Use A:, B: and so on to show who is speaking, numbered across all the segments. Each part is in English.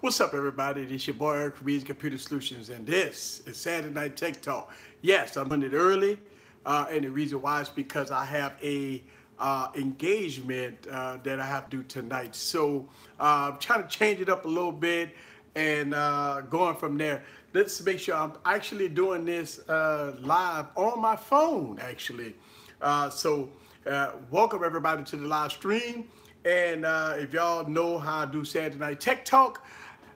A: What's up, everybody? It's your boy Eric from Reed's Computer Solutions, and this is Saturday Night Tech Talk. Yes, I'm doing it early, and the reason why is because I have a engagement that I have to do tonight. So I'm trying to change it up a little bit and going from there. Let's make sure I'm actually doing this live on my phone, actually. Welcome everybody to the live stream. And if y'all know how I do Saturday Night Tech Talk,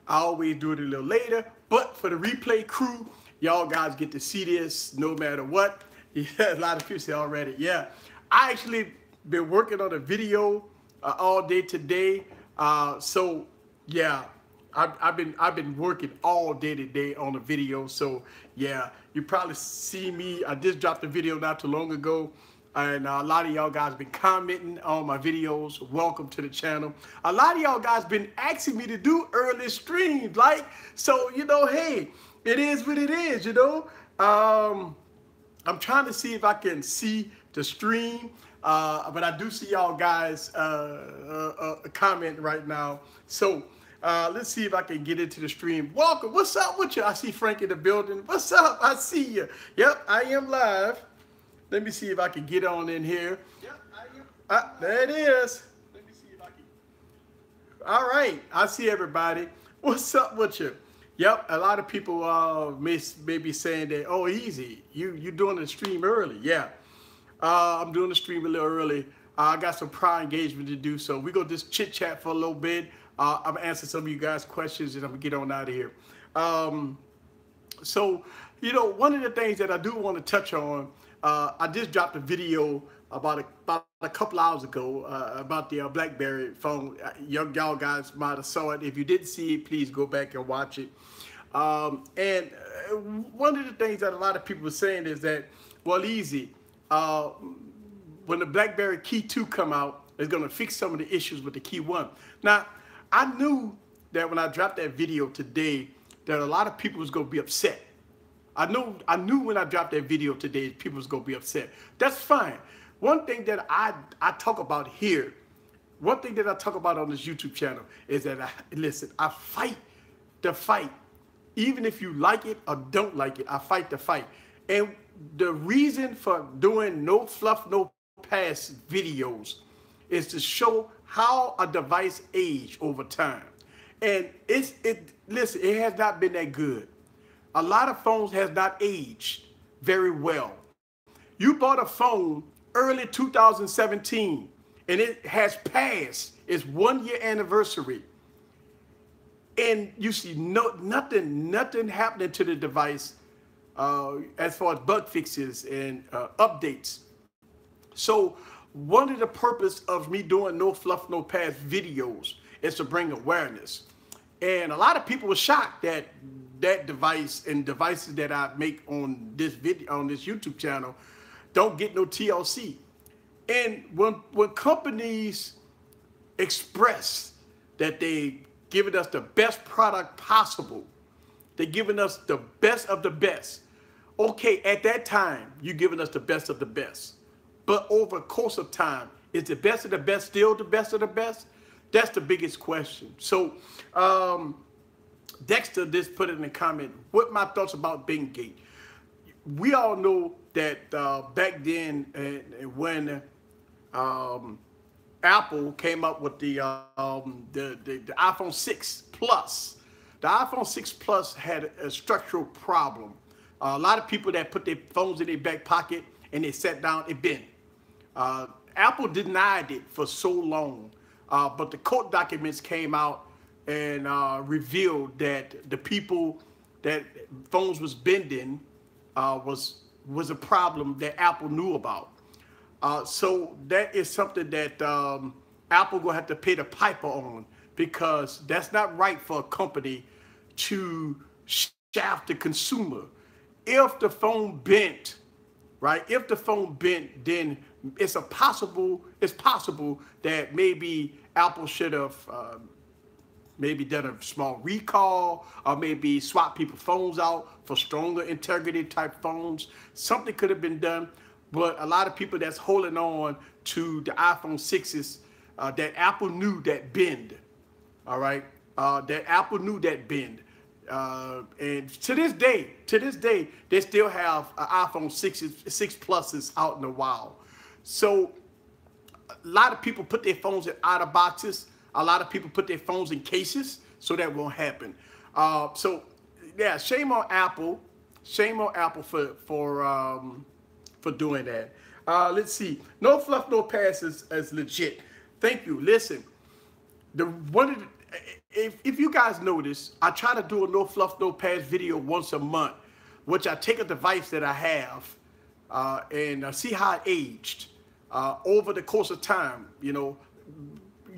A: I always do it a little later. But for the replay crew, y'all guys get to see this no matter what. Yeah, a lot of people say already. Yeah, I actually been working on a video all day today. Yeah, I've been working all day today on a video. So yeah, you probably see me. I just dropped a video not too long ago. And a lot of y'all guys been commenting on my videos. Welcome to the channel. A lot of y'all guys been asking me to do early streams. So, hey, it is what it is, I'm trying to see if I can see the stream. But I do see y'all guys comment right now. So let's see if I can get into the stream. Welcome. What's up with you? I see Frank in the building. What's up? I see you. Yep, I am live. Let me see if I can get on in here. Yep, there it is. Let me see if I can. All right, I see everybody. What's up with you? Yep, a lot of people may be saying that, oh, easy. You doing the stream early. Yeah, I'm doing the stream a little early. I got some prior engagement to do, so we're going to just chit-chat for a little bit. I'm going to answer some of you guys' questions, and I'm going to get on out of here. One of the things that I do want to touch on, I just dropped a video about a couple hours ago about the BlackBerry phone. Y'all guys might have saw it. If you didn't see it, please go back and watch it. And one of the things that a lot of people are saying is that, well, easy. When the BlackBerry Key 2 come out, it's going to fix some of the issues with the Key 1. Now, I knew that when I dropped that video today that a lot of people was going to be upset. I knew when I dropped that video today, people was gonna be upset. That's fine. One thing that I talk about here, one thing that I talk about on this YouTube channel is that I fight the fight. Even if you like it or don't like it, I fight the fight. And the reason for doing no fluff, no pass videos is to show how a device age over time. And listen, it has not been that good. A lot of phones has not aged very well. You bought a phone early 2017 and it has passed its 1 year anniversary. And you see nothing happening to the device as far as bug fixes and updates. So one of the purpose of me doing no fluff, no pass videos is to bring awareness. And a lot of people were shocked that that device and devices that I make on this YouTube channel don't get no TLC. And when companies express that they giving us the best product possible, they're giving us the best of the best. Okay, at that time, you're giving us the best of the best. But over the course of time, is the best of the best still the best of the best? That's the biggest question. So Dexter just put it in the comment, what my thoughts about Bingate. We all know that back then when Apple came up with the iPhone 6 Plus, the iPhone 6 Plus had a structural problem. A lot of people that put their phones in their back pocket and they sat down, it bent. Apple denied it for so long. But the court documents came out and revealed that the people that phones was bending was a problem that Apple knew about. So that is something that Apple gonna have to pay the piper on, because that's not right for a company to shaft the consumer. If the phone bent, right? If the phone bent, then it's possible that maybe Apple should have maybe done a small recall, or maybe swap people's phones out for stronger integrity type phones. Something could have been done, but a lot of people that's holding on to the iPhone 6s that Apple knew that bend, all right? that Apple knew that bend. And to this day, they still have iPhone 6 Pluses out in the wild. So a lot of people put their phones in outer boxes. A lot of people put their phones in cases, so that won't happen. So yeah, shame on Apple. Shame on Apple for doing that. Let's see. No fluff, no pass is legit. Thank you. Listen, if you guys notice, I try to do a no fluff, no pass video once a month, which I take a device that I have and see how it aged over the course of time. You know,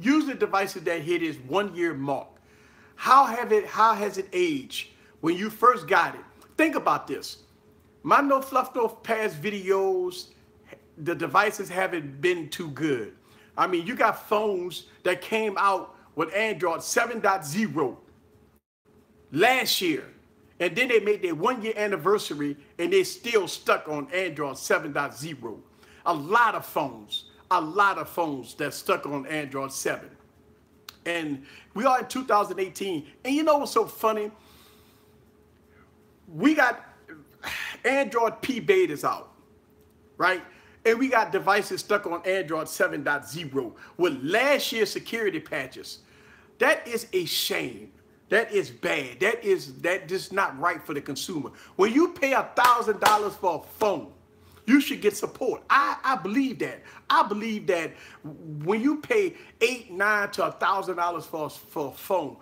A: usually devices that hit its 1 year mark. How has it aged when you first got it? Think about this. My no fluff, no pass videos, the devices haven't been too good. I mean, you got phones that came out with Android 7.0 last year, and then they made their 1 year anniversary and they still stuck on Android 7.0. A lot of phones that's stuck on Android 7. And we are in 2018. And you know what's so funny? We got Android P betas out, right? And we got devices stuck on Android 7.0 with last year's security patches. That is a shame. That is bad. That is not right for the consumer. When you pay $1,000 for a phone, you should get support. I believe that. I believe that when you pay $800, $900 to $1,000 for a phone,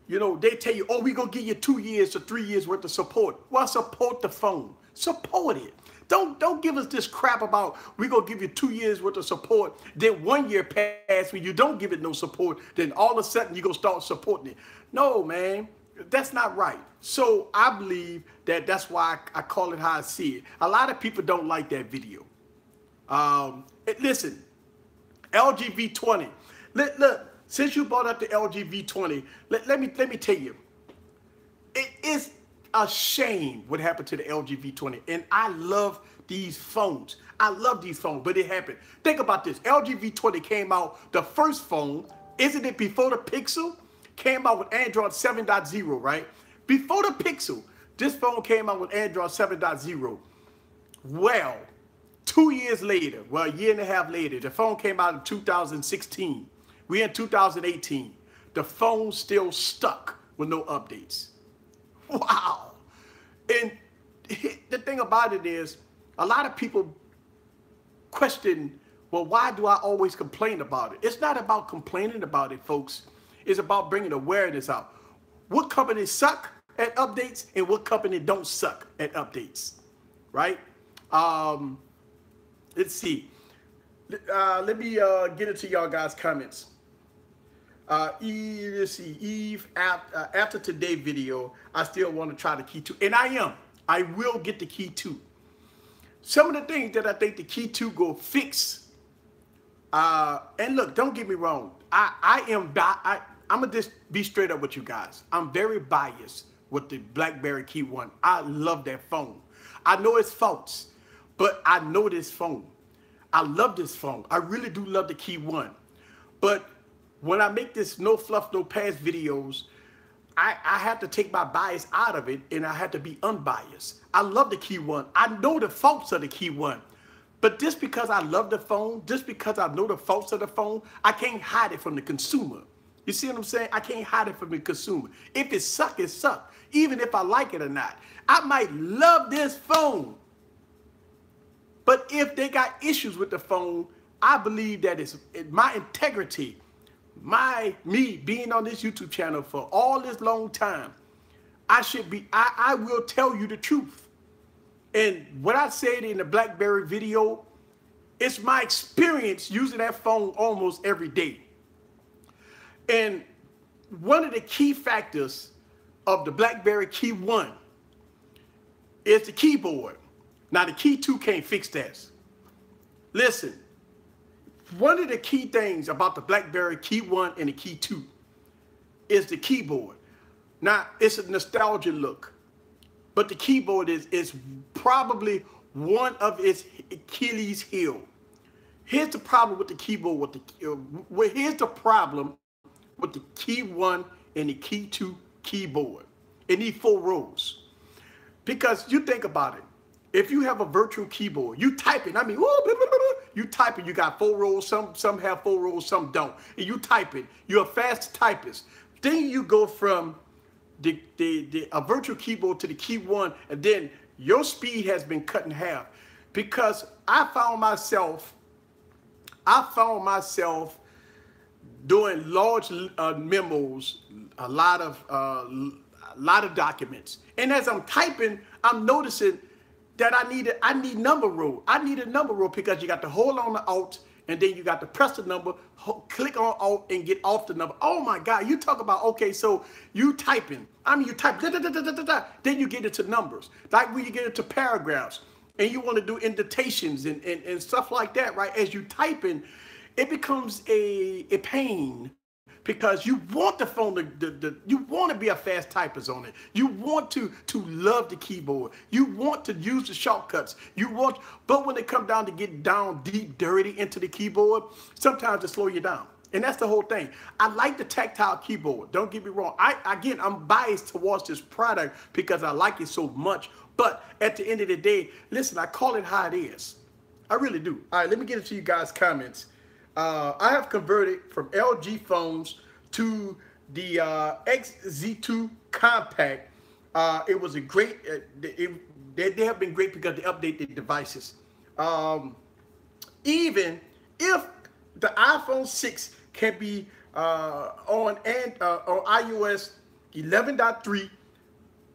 A: you know, they tell you, oh, we're going to give you 2 years to 3 years worth of support. Well, support the phone. Support it. Don't give us this crap about we're going to give you 2 years worth of support. Then 1 year pass when you don't give it no support. Then all of a sudden you're going to start supporting it. No, man. That's not right. So I believe that that's why I call it how I see it. A lot of people don't like that video. Listen, LG V20. Look, since you brought up the LG V20, let me tell you, it is a shame what happened to the LG V20. And I love these phones. I love these phones, but it happened. Think about this. LG V20 came out, the first phone, isn't it before the Pixel? Came out with Android 7.0, right? Before the Pixel, this phone came out with Android 7.0. Well, 2 years later, well, a year and a half later, the phone came out in 2016. We're in 2018. The phone still stuck with no updates. Wow. And the thing about it is, a lot of people question, well, why do I always complain about it? It's not about complaining about it, folks. It's about bringing awareness out. What companies suck at updates and what company don't suck at updates, right? Let's see. Let me get into y'all guys' comments. Let's see. Eve, after today's video, I still want to try the Key 2. And I will get the Key 2. Some of the things that I think the Key 2 will fix. And look, don't get me wrong. I'm going to just be straight up with you guys. I'm very biased with the BlackBerry Key 1. I love that phone. I know it's faults, but I know this phone. I love this phone. I really do love the Key 1. But when I make this no fluff, no pass videos, I have to take my bias out of it and I have to be unbiased. I love the Key 1. I know the faults of the Key 1. But just because I love the phone, just because I know the faults of the phone, I can't hide it from the consumer. You see what I'm saying? I can't hide it from the consumer. If it suck, it suck. Even if I like it or not. I might love this phone. But if they got issues with the phone, I believe that it's my integrity, me being on this YouTube channel for all this long time, I will tell you the truth. And what I said in the BlackBerry video, it's my experience using that phone almost every day. And one of the key factors of the BlackBerry Key 1 is the keyboard. Now, the Key 2 can't fix that. Listen, one of the key things about the BlackBerry Key 1 and the Key 2 is the keyboard. Now, it's a nostalgia look, but the keyboard is probably one of its Achilles heel. Here's the problem with the keyboard. Here's the problem with the Key 1 and the key 2 keyboard. It needs 4 rows. Because you think about it. If you have a virtual keyboard, you typing, I mean, you typing, you got 4 rows, some have 4 rows, some don't. And you typing, you're a fast typist. Then you go from a virtual keyboard to the key 1, and then your speed has been cut in half. Because I found myself doing large memos, a lot of documents. And as I'm typing, I'm noticing that I need number row. I need a number row because you got to hold on the Alt, and then you got to press the number, click on Alt, and get off the number. Oh my God, you talk about, okay, so you typing. I mean, you type, then you get into numbers. Like when you get into paragraphs, and you want to do indentations and stuff like that, right? As you typing, it becomes a pain. Because you want the phone, you want to be a fast typist on it. You want to love the keyboard. You want to use the shortcuts. But when it comes down to get down deep, dirty into the keyboard, sometimes it slow you down. And that's the whole thing. I like the tactile keyboard. Don't get me wrong. Again, I'm biased towards this product because I like it so much. But at the end of the day, listen, I call it how it is. I really do. All right, let me get into you guys' comments. I have converted from LG phones to the XZ2 Compact. It was a great, they have been great because they updated devices. Even if the iPhone 6 can be on iOS 11.3,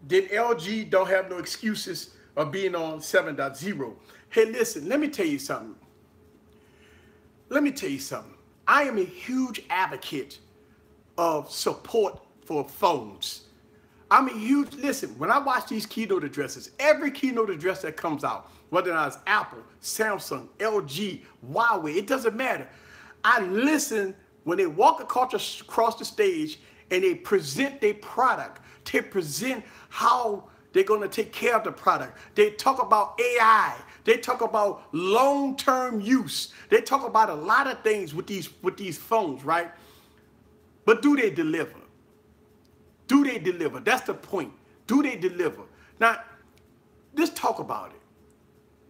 A: then LG don't have no excuses of being on 7.0. Hey, listen, let me tell you something. I am a huge advocate of support for phones. Listen, when I watch these keynote addresses, every keynote address that comes out, whether it's Apple, Samsung, LG, Huawei, it doesn't matter. I listen when they walk across the stage and they present their product. They present how they're going to take care of the product. They talk about AI. They talk about long-term use. They talk about a lot of things with these phones, right? But do they deliver? Do they deliver? That's the point. Do they deliver? Now, let's talk about it.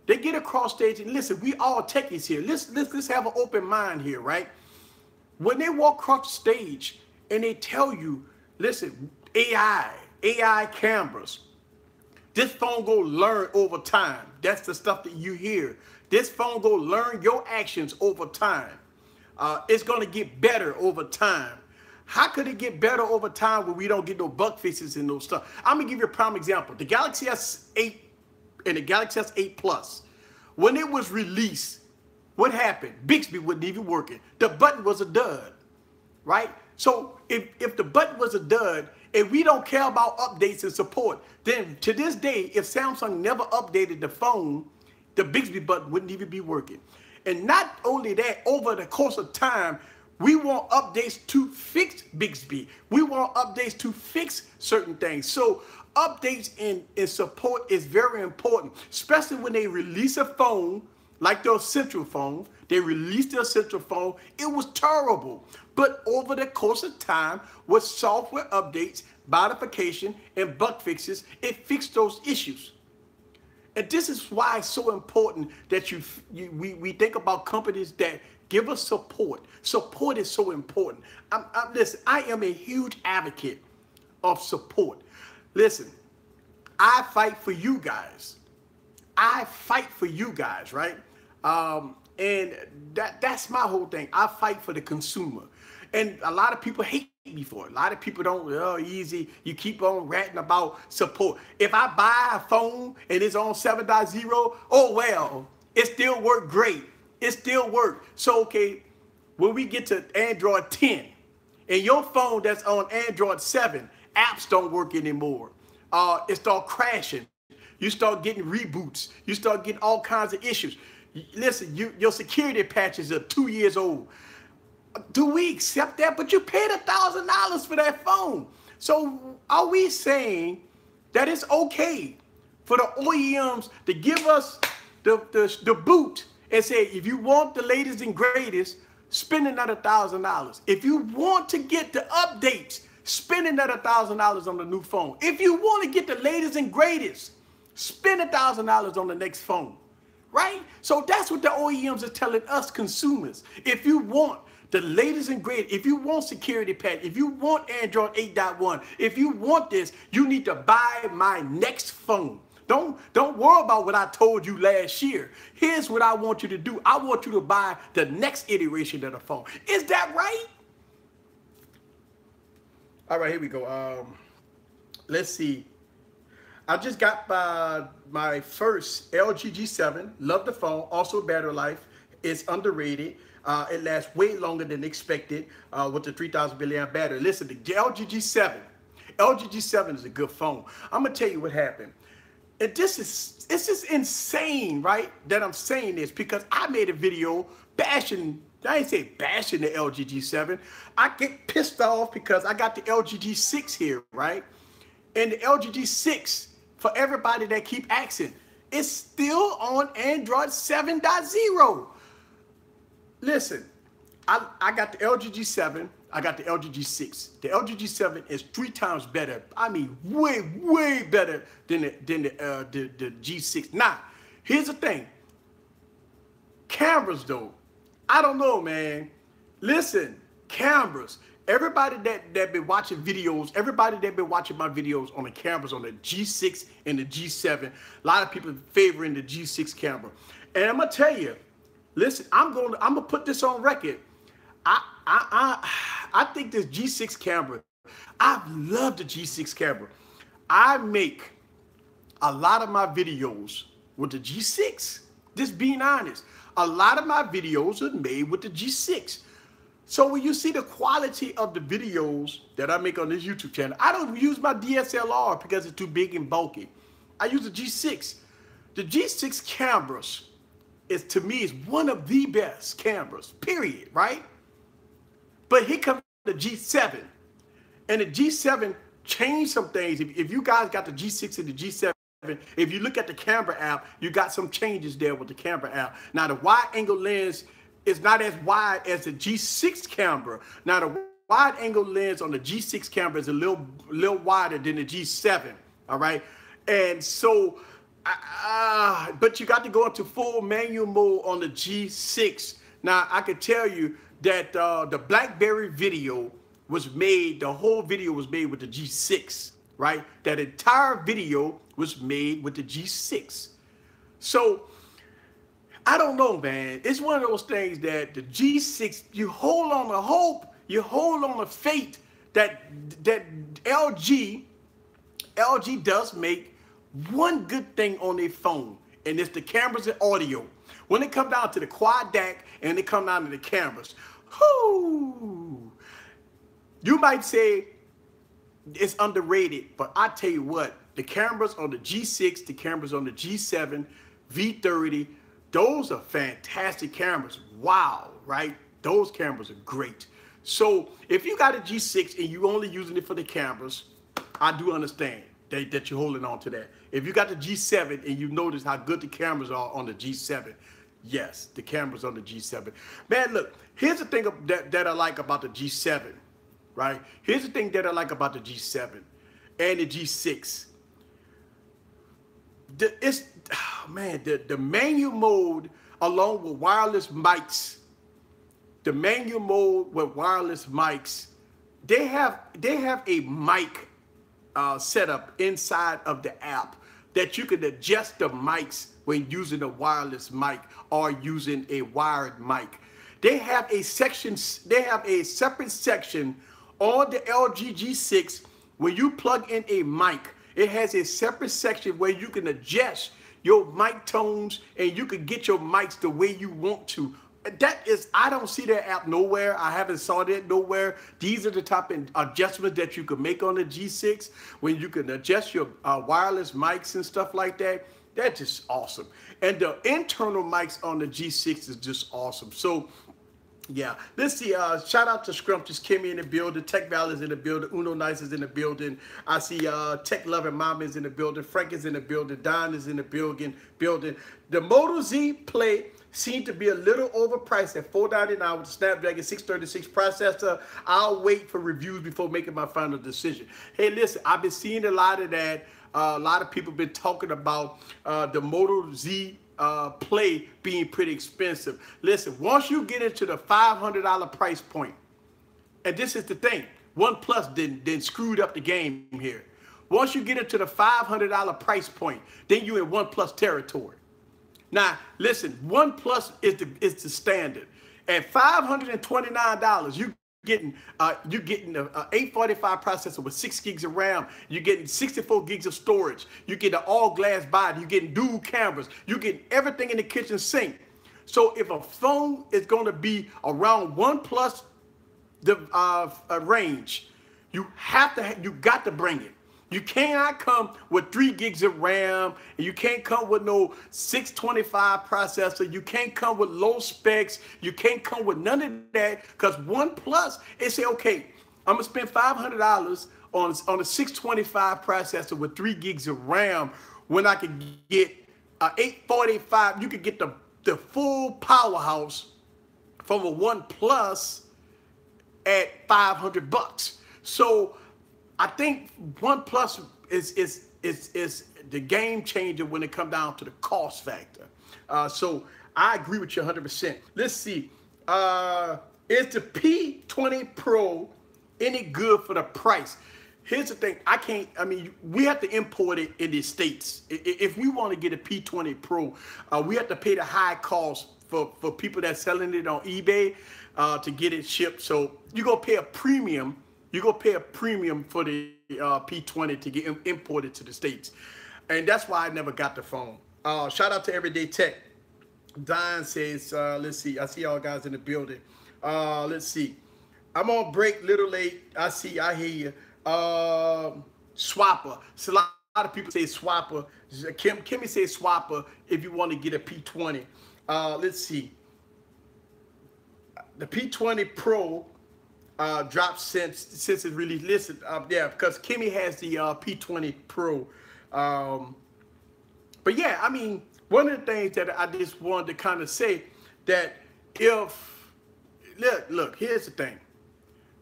A: They get across stage and listen, we all techies here. Let's have an open mind here, right? When they walk across the stage and they tell you, listen, AI cameras, this phone go learn over time. That's the stuff that you hear. This phone go learn your actions over time. It's going to get better over time. How could it get better over time when we don't get no bug fixes and no stuff? I'm going to give you a prime example. The Galaxy S8 and the Galaxy S8 Plus, when it was released, what happened? Bixby wasn't even working. The button was a dud, right? So if the button was a dud, and we don't care about updates and support, then to this day, if Samsung never updated the phone, the Bixby button wouldn't even be working. And not only that, over the course of time, we want updates to fix Bixby. We want updates to fix certain things. So updates and support is very important, especially when they release a phone like the Essential phone. They released the Essential phone. It was terrible. But over the course of time, with software updates, modification, and bug fixes, it fixed those issues. And this is why it's so important that we think about companies that give us support. Support is so important. Listen, I am a huge advocate of support. Listen, I fight for you guys. I fight for you guys, right? And that's my whole thing. I fight for the consumer. And a lot of people hate me for it. A lot of people don't, oh, easy. You keep on ranting about support. If I buy a phone and it's on 7.0, oh, well, it still worked great. It still worked. So, okay, when we get to Android 10 and your phone that's on Android 7, apps don't work anymore. It start crashing. You start getting reboots. You start getting all kinds of issues. Listen, your security patches are 2 years old. Do we accept that? But you paid $1,000 for that phone. So are we saying that it's okay for the OEMs to give us the boot and say, if you want the latest and greatest, spend another $1,000. If you want to get the updates, spending that $1,000 on the new phone. If you want to get the latest and greatest, spend $1,000 on the next phone, right? So that's what the OEMs are telling us consumers. If you want the latest and greatest, if you want security patch, if you want Android 8.1, if you want this, you need to buy my next phone. Don't worry about what I told you last year. Here's what I want you to do. I want you to buy the next iteration of the phone. Is that right? All right, here we go. Let's see. I just got my first LG G7. Love the phone. Also battery life. It's underrated. It lasts way longer than expected with the 3,000 milliamp battery. Listen, the LG G7. LG G7 is a good phone. I'm going to tell you what happened. And it's just insane, right, that I'm saying this, because I made a video bashing, I ain't say bashing the LG G7. I get pissed off because I got the LG G6 here, right? And the LG G6, for everybody that keep asking, it's still on Android 7.0. Listen, I got the LG G7. I got the LG G6. The LG G7 is 3 times better. I mean, way better than the G6. Now, here's the thing. Cameras, though. I don't know, man. Listen, cameras. Everybody that been watching videos, everybody that been watching my videos on the cameras on the G6 and the G7, a lot of people favoring the G6 camera. And I'm gonna tell you, listen, I'm gonna put this on record. I think this G6 camera, I love the G6 camera. I make a lot of my videos with the G6. Just being honest. A lot of my videos are made with the G6. So when you see the quality of the videos that I make on this YouTube channel, I don't use my DSLR because it's too big and bulky. I use the G6. The G6 cameras to me, is one of the best cameras, period, right? But here comes the G7. And the G7 changed some things. If you guys got the G6 and the G7, if you look at the camera app, you got some changes there with the camera app. Now, the wide angle lens is not as wide as the G6 camera. Now, the wide angle lens on the G6 camera is a little wider than the G7, all right? And so, but you got to go into full manual mode on the G6. Now, I can tell you that the BlackBerry video was made, the whole video was made with the G6, right? That entire video was made with the G6. So, I don't know, man. It's one of those things that the G6, you hold on to hope, you hold on to faith that LG does make one good thing on their phone, and it's the cameras and audio. When it comes down to the quad DAC and it comes down to the cameras, whoo, you might say it's underrated, but I tell you what, the cameras on the G6, the cameras on the G7, V30, those are fantastic cameras. Wow, right? Those cameras are great. So if you got a G6 and you only using it for the cameras, I do understand that you're holding on to that. If you got the G7 and you notice how good the cameras are on the G7, yes, the cameras on the G7. Man, look, here's the thing that I like about the G7, right? Here's the thing that I like about the G7 and the G6. The manual mode along with wireless mics, the manual mode with wireless mics, they have a mic setup inside of the app that you can adjust the mics when using a wireless mic or using a wired mic. They have a section, they have a separate section on the LG G6. When you plug in a mic, it has a separate section where you can adjust your mic tones and you can get your mics the way you want to. That is, I don't see that app nowhere. I haven't saw that nowhere. These are the type of adjustments that you can make on the G6 when you can adjust your wireless mics and stuff like that. That's just awesome. And the internal mics on the G6 is just awesome. So, yeah, let's see. Shout out to Scrumptious Kimmy in the building. Tech Val is in the building. Uno Nice is in the building. I see Tech Loving Mama is in the building. Frank is in the building. Don is in the building. The Moto Z Play seem to be a little overpriced at $499 with the Snapdragon 636 processor. I'll wait for reviews before making my final decision. Hey, listen, I've been seeing a lot of that. A lot of people been talking about the Moto Z Play being pretty expensive. Listen, once you get into the $500 price point, and this is the thing, OnePlus didn't screwed up the game here. Once you get into the $500 price point, then you're in OnePlus territory. Now, listen, OnePlus is the standard. At $529, you're getting an 845 processor with 6 gigs of RAM. You're getting 64 gigs of storage. You get an all-glass body. You're getting dual cameras. You're getting everything in the kitchen sink. So if a phone is going to be around OnePlus range, you got to bring it. You cannot come with 3 gigs of RAM, and you can't come with no 625 processor. You can't come with low specs. You can't come with none of that, because OnePlus, they say, okay, I'm gonna spend $500 on a 625 processor with 3 gigs of RAM when I could get 845. You could get the full powerhouse from a OnePlus at $500. So I think OnePlus is the game changer when it comes down to the cost factor. So I agree with you 100%. Let's see. Is the P20 Pro any good for the price? Here's the thing. We have to import it in the States. If we want to get a P20 Pro, we have to pay the high cost for people that's selling it on eBay to get it shipped. So you're going to pay a premium. You're going to pay a premium for the P20 to get imported to the States. And that's why I never got the phone. Shout out to Everyday Tech. Don says, let's see. I see y'all guys in the building. Let's see. I'm on break, little late. I hear you. Swapper. So a lot of people say Swapper. Kimmy says Swapper if you want to get a P20. Let's see. The P20 Pro dropped since it's released. Listen, yeah, because Kimmy has the P20 Pro. But yeah, I mean, one of the things that I just wanted to kind of say that look, here's the thing.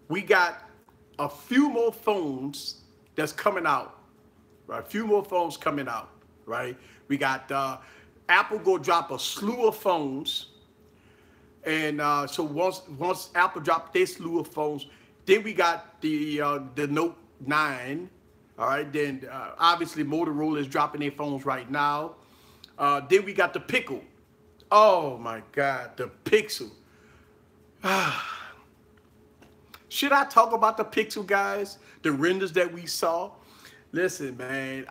A: We got a few more phones that's coming out, right? A few more phones coming out, right? We got Apple go drop a slew of phones. And so once Apple dropped their slew of phones, then we got the Note 9. All right, then obviously Motorola is dropping their phones right now. Then we got the Pixel. Oh my God, the Pixel. Should I talk about the Pixel, guys? The renders that we saw? Listen, man,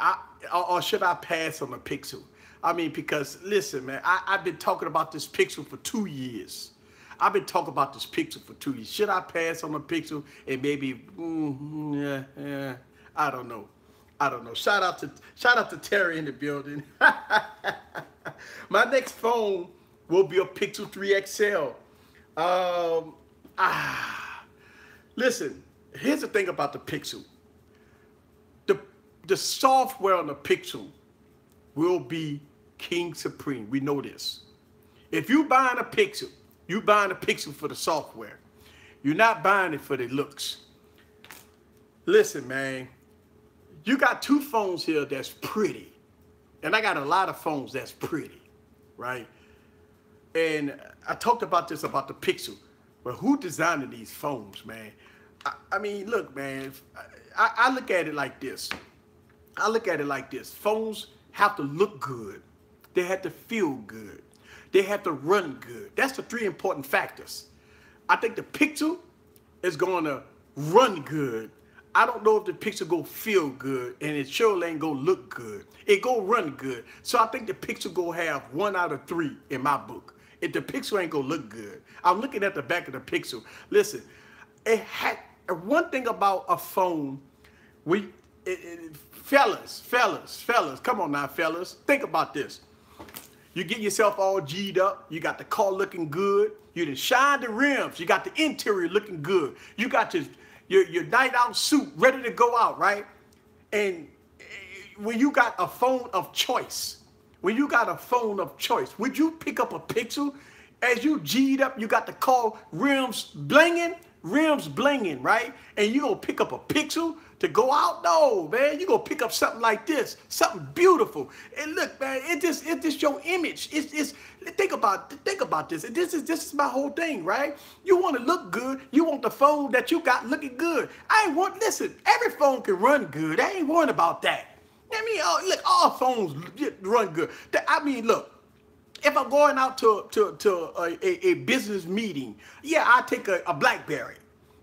A: or should I pass on the Pixel? I mean, because listen, man, I've been talking about this Pixel for 2 years. I've been talking about this Pixel for 2 years. Should I pass on the Pixel and maybe, I don't know. I don't know. Shout out to Terry in the building. My next phone will be a Pixel 3 XL. Listen, here's the thing about the Pixel. The software on the Pixel will be king supreme. We know this. If you buying a Pixel, you buying a Pixel for the software. You're not buying it for the looks. Listen, man, you got two phones here that's pretty. And I got a lot of phones that's pretty, right? And I talked about this about the Pixel. But who designed these phones, man? I mean, look, man, I look at it like this. I look at it like this. Phones have to look good. They have to feel good. They have to run good. That's the three important factors. I think the Pixel is going to run good. I don't know if the Pixel go feel good, and it sure ain't going to look good. It go run good. So I think the Pixel go have 1 out of 3 in my book. If the Pixel ain't going to look good. I'm looking at the back of the Pixel. Listen, it had one thing about a phone. Fellas, come on now, fellas. Think about this. You get yourself all G'd up. You got the car looking good. You done shine the rims. You got the interior looking good. You got your night out suit ready to go out, right? And when you got a phone of choice, when you got a phone of choice, would you pick up a Pixel? As you G'd up, you got the call rims blinging, right? And you gonna pick up a Pixel to go out? No, man, you gonna pick up something like this, something beautiful. And look, man, it just your image. It's think about this. This is my whole thing, right? You want to look good. You want the phone that you got looking good. Listen, every phone can run good. I ain't worried about that. I mean, look, all phones run good. I mean, look. If I'm going out to a business meeting, yeah, I take a BlackBerry.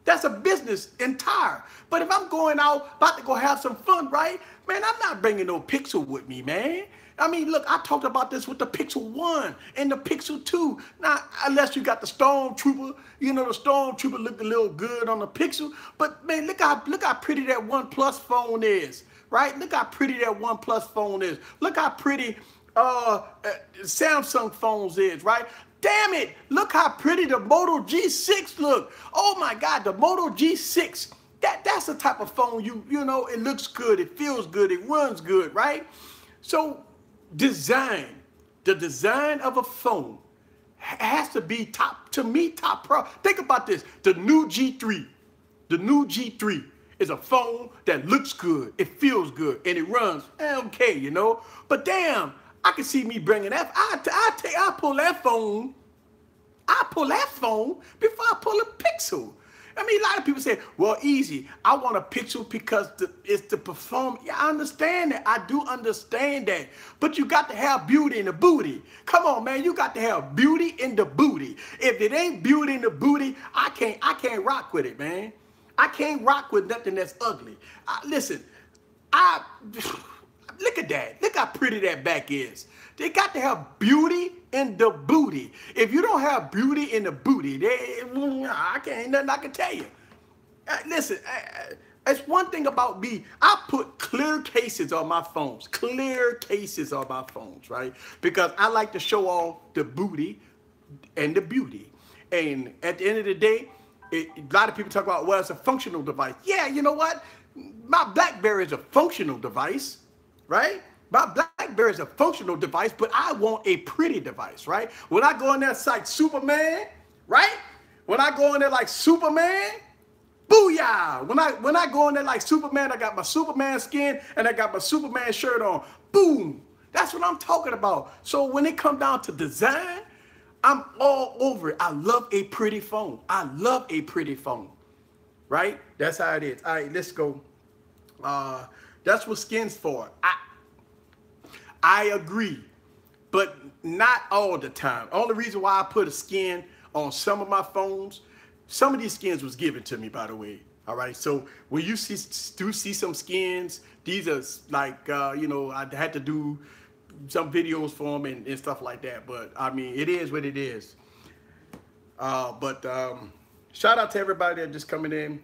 A: That's a business entire. But if I'm going out, about to go have some fun, right? Man, I'm not bringing no Pixel with me, man. I mean, look, I talked about this with the Pixel 1 and the Pixel 2. Now, unless you got the Stormtrooper, you know, the Stormtrooper look a little good on the Pixel. But, man, look how pretty that OnePlus phone is, right? Look how pretty that OnePlus phone is. Look how pretty Samsung phones is, right? Damn it, look how pretty the Moto G6 look. Oh my God, the Moto G6, that's the type of phone you know, it looks good, it feels good, it runs good, right? So the design of a phone has to be top pro. Think about this, the new G3 is a phone that looks good, it feels good, and it runs okay, you know? But damn, I can see me bringing that. I pull that phone. I pull that phone before I pull a Pixel. I mean, a lot of people say, well, easy. I want a Pixel because it's the perform. Yeah, I understand that. I do understand that. But you got to have beauty in the booty. Come on, man. You got to have beauty in the booty. If it ain't beauty in the booty, I can't rock with it, man. I can't rock with nothing that's ugly. Listen, look at that. Look how pretty that back is. They got to have beauty in the booty. If you don't have beauty in the booty, ain't nothing I can tell you. Listen, it's one thing about me. I put clear cases on my phones. Clear cases on my phones, right? Because I like to show off the booty and the beauty. And at the end of the day, a lot of people talk about, well, it's a functional device. Yeah, you know what? My BlackBerry is a functional device. Right? My BlackBerry is a functional device, but I want a pretty device, right? When I go in there like Superman, right? When I go in there like Superman, booyah! When I go in there like Superman, I got my Superman skin and I got my Superman shirt on. Boom! That's what I'm talking about. So when it comes down to design, I'm all over it. I love a pretty phone. I love a pretty phone, right? That's how it is. All right, let's go. That's what skin's for. I agree, but not all the time. Only reason why I put a skin on some of my phones, some of these skins was given to me, by the way. All right, so when you see some skins, these are like, you know, I had to do some videos for them and stuff like that. But I mean, it is what it is. Shout out to everybody that just coming in.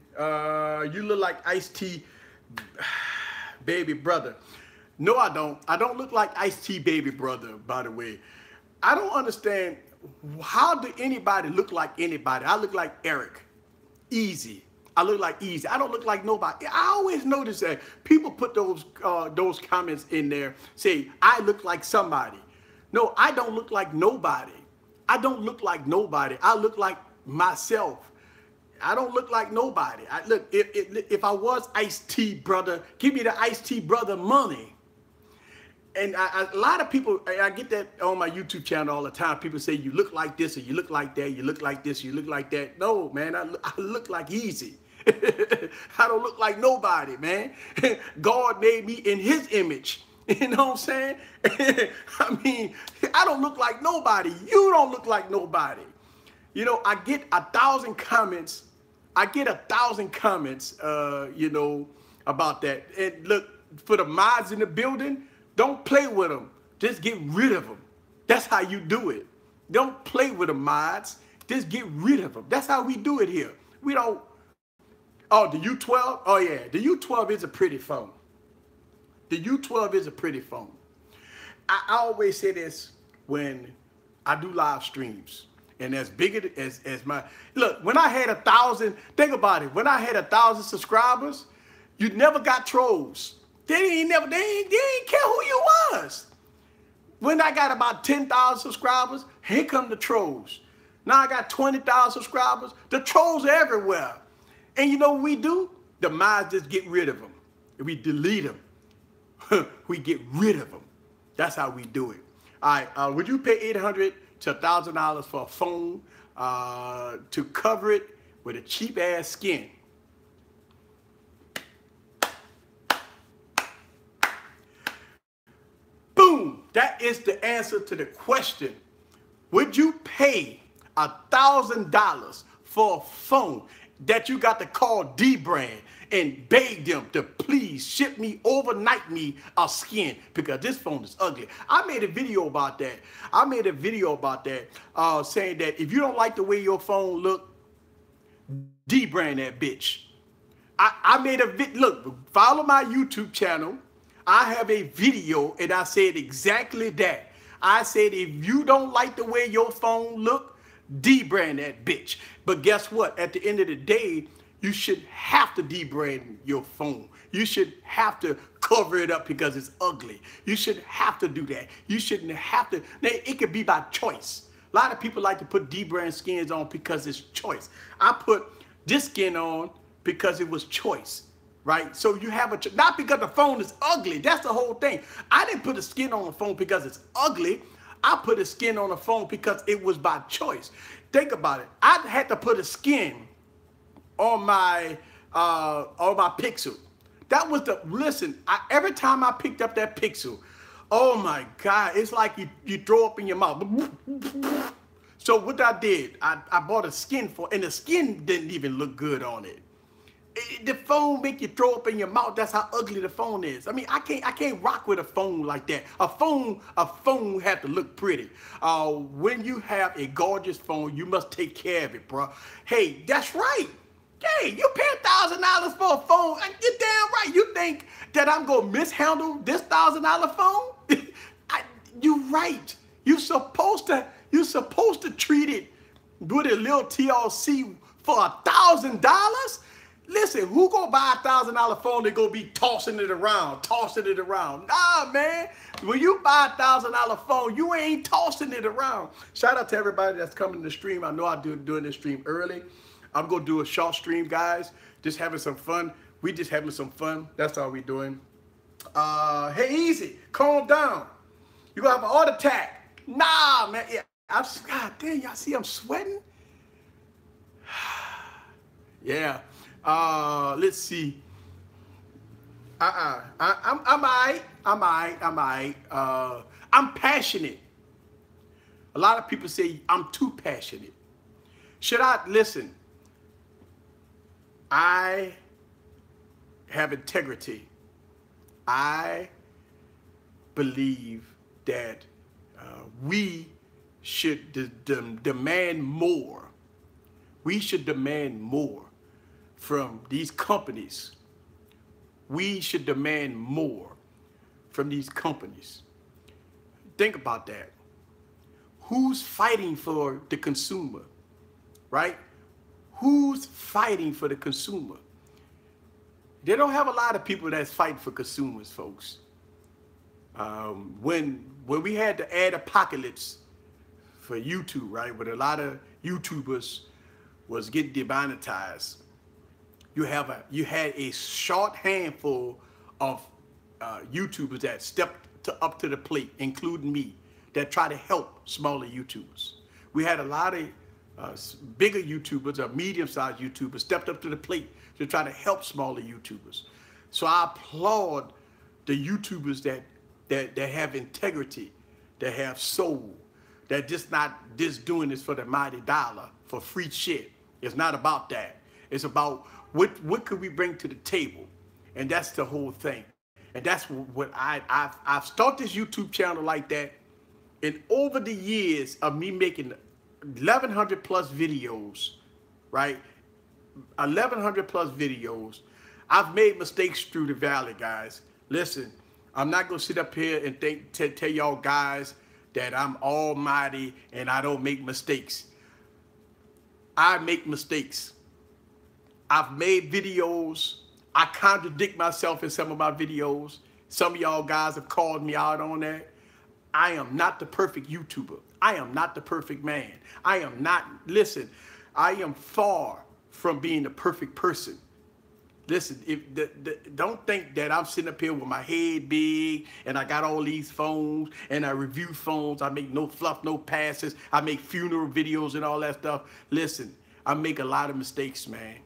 A: You look like Ice-T. Baby brother. No, I don't. I don't look like Ice-T baby brother, by the way. I don't understand, how do anybody look like anybody? I look like Eric. Easy. I look like Easy. I don't look like nobody. I always notice that people put those comments in there, say, I look like somebody. No, I don't look like nobody. I don't look like nobody. I look like myself. I don't look like nobody. If I was Ice-T brother, give me the Ice-T brother money. And a lot of people, I get that on my YouTube channel all the time. People say, you look like this or you look like that. You look like this, you look like that. No, man, I look like Easy. I don't look like nobody, man. God made me in his image. You know what I'm saying? I mean, I don't look like nobody. You don't look like nobody. You know, I get 1,000 comments. You know, about that. And look, for the mods in the building, don't play with them. Just get rid of them. That's how you do it. Don't play with the mods. Just get rid of them. That's how we do it here. We don't. Oh, the U12? Oh, yeah. The U12 is a pretty phone. The U12 is a pretty phone. I always say this when I do live streams. And as big as my, look, when I had 1,000, think about it. When I had 1,000 subscribers, you never got trolls. They didn't care who you was. When I got about 10,000 subscribers, here come the trolls. Now I got 20,000 subscribers. The trolls are everywhere. And you know what we do? The minds just get rid of them. We delete them. We get rid of them. That's how we do it. All right, would you pay $800 to $1,000 for a phone to cover it with a cheap ass skin? Boom! That is the answer to the question. Would you pay $1,000 for a phone that you got to call D-Brand and beg them to please ship me, overnight me a skin, because this phone is ugly? I made a video about that. Saying that if you don't like the way your phone look, D-Brand that bitch. I made a video. Look, follow my YouTube channel. I have a video and I said exactly that. I said, if you don't like the way your phone look, D-Brand that bitch. But guess what? At the end of the day, you should have to D-Brand your phone. You should have to cover it up because it's ugly. You should have to do that. You shouldn't have to. It could be by choice. A lot of people like to put D-Brand skins on because it's choice. I put this skin on because it was choice. Right? So you have a, not because the phone is ugly. That's the whole thing. I didn't put a skin on the phone because it's ugly. I put a skin on the phone because it was by choice. Think about it. I had to put a skin on my Pixel. That was the, listen, every time I picked up that Pixel, oh my God, it's like you throw up in your mouth. So what I did, I bought a skin for, and the skin didn't even look good on it. The phone make you throw up in your mouth. That's how ugly the phone is. I mean, I can't rock with a phone like that. A phone have to look pretty. When you have a gorgeous phone, you must take care of it, bro. Hey, that's right. Hey, you pay $1,000 for a phone. You're damn right. You think that I'm gonna mishandle this $1,000 phone? You're right. You're supposed to treat it with a little TLC for $1,000. Listen, who gonna buy a $1,000 phone that gonna be tossing it around? Nah, man. When you buy a $1,000 phone, you ain't tossing it around. Shout out to everybody that's coming to the stream. I know I'm doing this stream early. I'm gonna do a short stream, guys. Just having some fun. We just having some fun. That's all we doing. Hey, easy. Calm down. You gonna have an heart attack. Nah, man. Yeah, God damn, y'all see I'm sweating? Yeah. Let's see. I'm all right. I'm passionate. A lot of people say I'm too passionate. Should I listen? I have integrity. I believe that we should demand more. We should demand more from these companies. We should demand more from these companies. Think about that. Who's fighting for the consumer, right? Who's fighting for the consumer? They don't have a lot of people that's fighting for consumers, folks. When we had the ad apocalypse for YouTube, right, where a lot of YouTubers was getting demonetized, you had a short handful of YouTubers that stepped up to the plate, including me, that try to help smaller YouTubers. We had a lot of bigger YouTubers or medium-sized YouTubers stepped up to the plate to try to help smaller YouTubers. So I applaud the YouTubers that have integrity, that have soul, that just doing this for the mighty dollar, for free shit. It's not about that. It's about what could we bring to the table, and that's the whole thing. And that's what I've started this YouTube channel like that. And over the years of me making 1,100 plus videos, right? 1,100 plus videos. I've made mistakes through the valley, guys. Listen, I'm not gonna sit up here and tell y'all guys that I'm almighty and I don't make mistakes. I make mistakes. I've made videos. I contradict myself in some of my videos. Some of y'all guys have called me out on that. I am not the perfect YouTuber. I am not the perfect man. I am not, listen, I am far from being the perfect person. Listen, don't think that I'm sitting up here with my head big and I got all these phones and I review phones. I make no fluff, no passes. I make funeral videos and all that stuff. Listen, I make a lot of mistakes, man.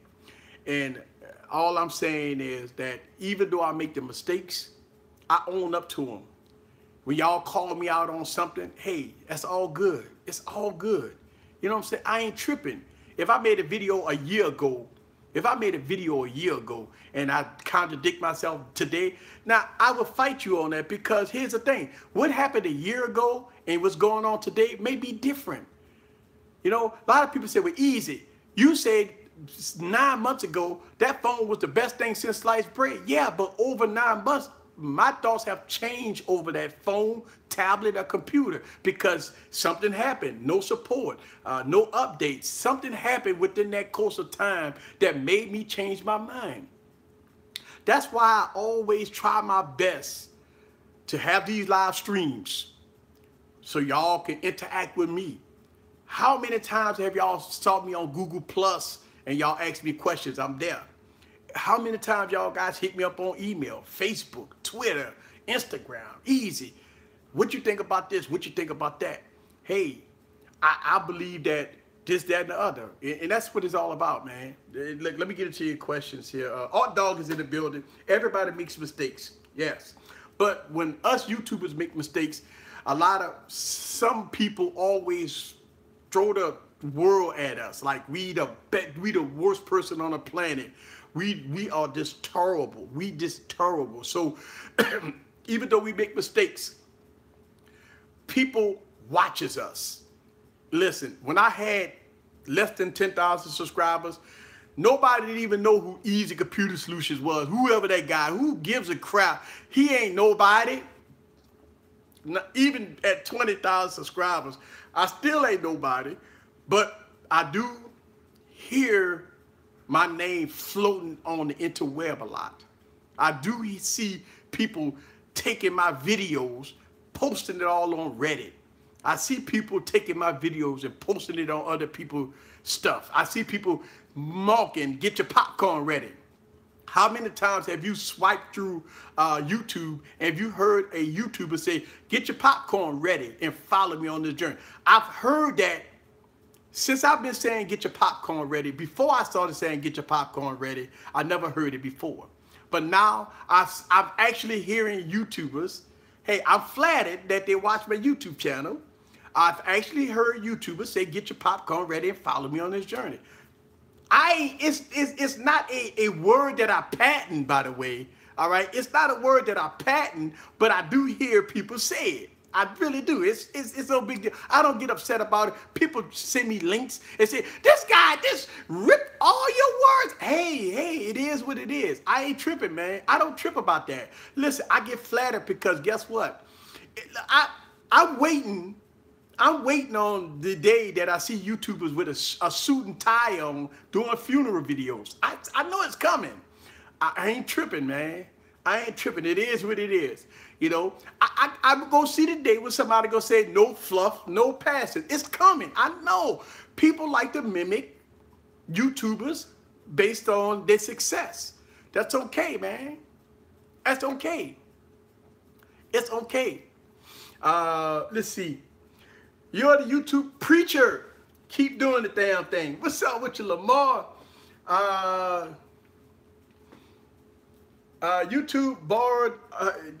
A: And all I'm saying is that even though I make the mistakes, I own up to them. When y'all call me out on something, hey, that's all good. It's all good. You know what I'm saying? I ain't tripping. If I made a video a year ago, and I contradict myself today, now I will fight you on that, because here's the thing. What happened a year ago and what's going on today may be different. You know, a lot of people say, well, easy. You said 9 months ago that phone was the best thing since sliced bread. Yeah, but over 9 months, my thoughts have changed over that phone, tablet, or computer, because something happened. No support, no updates. Something happened within that course of time that made me change my mind. That's why I always try my best to have these live streams so y'all can interact with me. How many times have y'all saw me on Google Plus and y'all ask me questions? I'm there. How many times y'all guys hit me up on email, Facebook, Twitter, Instagram? Easy. What you think about this? What you think about that? Hey, I believe that this, that, and the other. And that's what it's all about, man. Let me get into your questions here. Art Dog is in the building. Everybody makes mistakes. Yes. But when us YouTubers make mistakes, some people always throw the world at us. Like we the worst person on the planet. We are just terrible. We just terrible. So even though we make mistakes, people watches us. Listen, when I had less than 10,000 subscribers, nobody didn't even know who Easy Computer Solutions was. Whoever that guy, who gives a crap? He ain't nobody. Not even at 20,000 subscribers, I still ain't nobody. But I do hear my name floating on the interweb a lot. I do see people taking my videos, posting it all on Reddit. I see people taking my videos and posting it on other people's stuff. I see people mocking, get your popcorn ready. How many times have you swiped through YouTube and have you heard a YouTuber say, get your popcorn ready and follow me on this journey? I've heard that since I've been saying get your popcorn ready. Before I started saying get your popcorn ready, I never heard it before. But now I'm actually hearing YouTubers, hey, I'm flattered that they watch my YouTube channel. I've actually heard YouTubers say get your popcorn ready and follow me on this journey. It's not a word that I patent, by the way. All right, it's not a word that I patent, but I do hear people say it. I really do. It's no big deal. I don't get upset about it. People send me links and say, this guy just ripped all your words. Hey, it is what it is. I ain't tripping, man. I don't trip about that. Listen, I get flattered because guess what? I'm waiting on the day that I see YouTubers with a suit and tie on doing funeral videos. I know it's coming. I ain't tripping, man. I ain't tripping. It is what it is. You know, I'm going to see the day when somebody going to say no fluff, no passing. It's coming. I know. People like to mimic YouTubers based on their success. That's okay, man. That's okay. It's okay. Let's see. You're the YouTube preacher. Keep doing the damn thing. What's up with you, Lamar? YouTube barred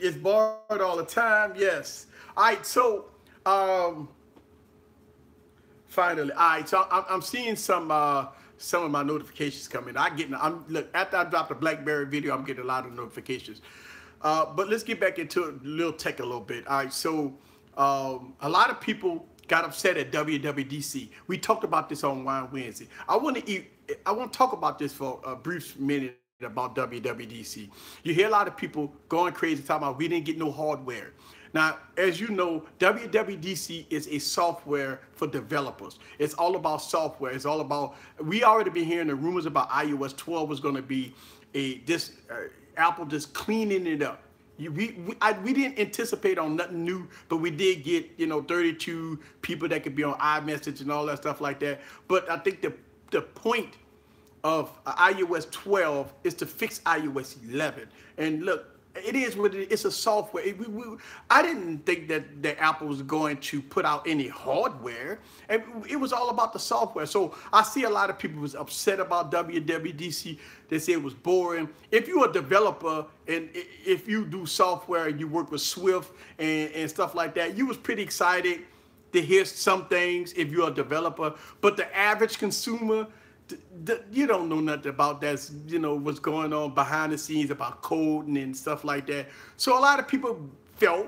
A: is barred all the time. Yes. All right. So finally, all right. So I'm seeing some of my notifications coming. Look, after I dropped the BlackBerry video, I'm getting a lot of notifications. But let's get back into a little tech a little bit. All right. So a lot of people got upset at WWDC. We talked about this on Wine Wednesday. I want to talk about this for a brief minute about WWDC. You hear a lot of people going crazy talking about we didn't get no hardware. Now, as you know, WWDC is a software for developers. It's all about software. It's all about, we already been hearing the rumors about iOS 12 was going to be Apple just cleaning it up. We didn't anticipate on nothing new, but we did get, you know, 32 people that could be on iMessage and all that stuff like that. But I think the point of iOS 12 is to fix iOS 11. And look, it is what it is. It's a software. I didn't think that Apple was going to put out any hardware. And it was all about the software. So I see a lot of people was upset about WWDC. They say it was boring. If you're a developer and if you do software and you work with Swift and stuff like that, you was pretty excited to hear some things if you're a developer. But the average consumer, you don't know nothing about that, you know, what's going on behind the scenes about coding and stuff like that. So a lot of people felt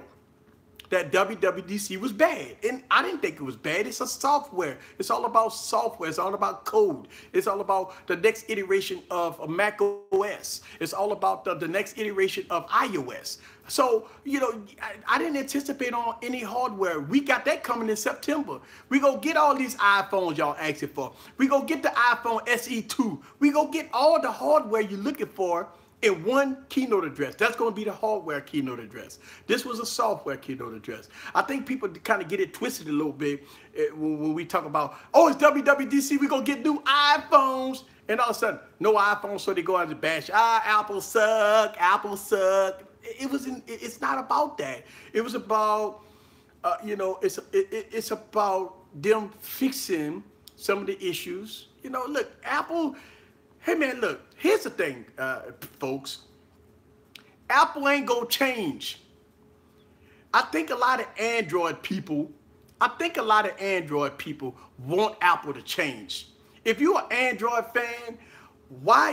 A: that WWDC was bad. And I didn't think it was bad. It's a software. It's all about software. It's all about code. It's all about the next iteration of Mac OS. It's all about the next iteration of iOS. So, you know, I didn't anticipate on any hardware. We got that coming in September. We go get all these iPhones y'all asking for. We go get the iPhone SE2. We go get all the hardware you're looking for in one keynote address. That's going to be the hardware keynote address. This was a software keynote address. I think people kind of get it twisted a little bit when we talk about, oh, it's WWDC, we're going to get new iPhones. And all of a sudden, no iPhones, so they go out and bash, Apple suck, Apple suck. It's not about that. It was about, you know, it's about them fixing some of the issues. You know, look, Apple, hey man, look, here's the thing, folks. Apple ain't gonna change. I think a lot of Android people want Apple to change. If you're an Android fan, why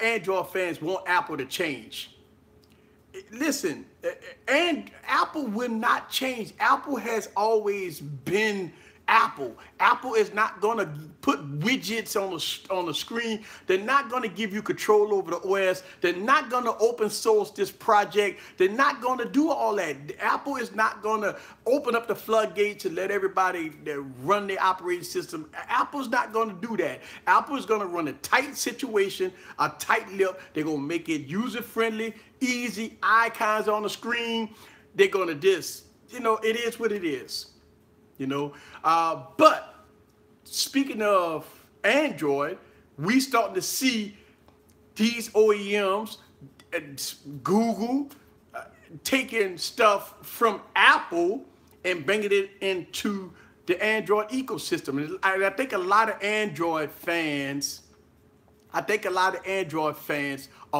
A: Android fans want Apple to change? Listen, and Apple will not change. Apple has always been Apple. Apple is not going to put widgets on the screen. They're not going to give you control over the OS. They're not going to open source this project. They're not going to do all that. Apple is not going to open up the floodgates and let everybody run their operating system. Apple's not going to do that. Apple is going to run a tight situation, a tight lip. They're going to make it user-friendly, easy, icons on the screen. They're going to just, you know, it is what it is. You know, but speaking of Android, we starting to see these OEMs, Google, taking stuff from Apple and bringing it into the Android ecosystem. And I think a lot of Android fans, are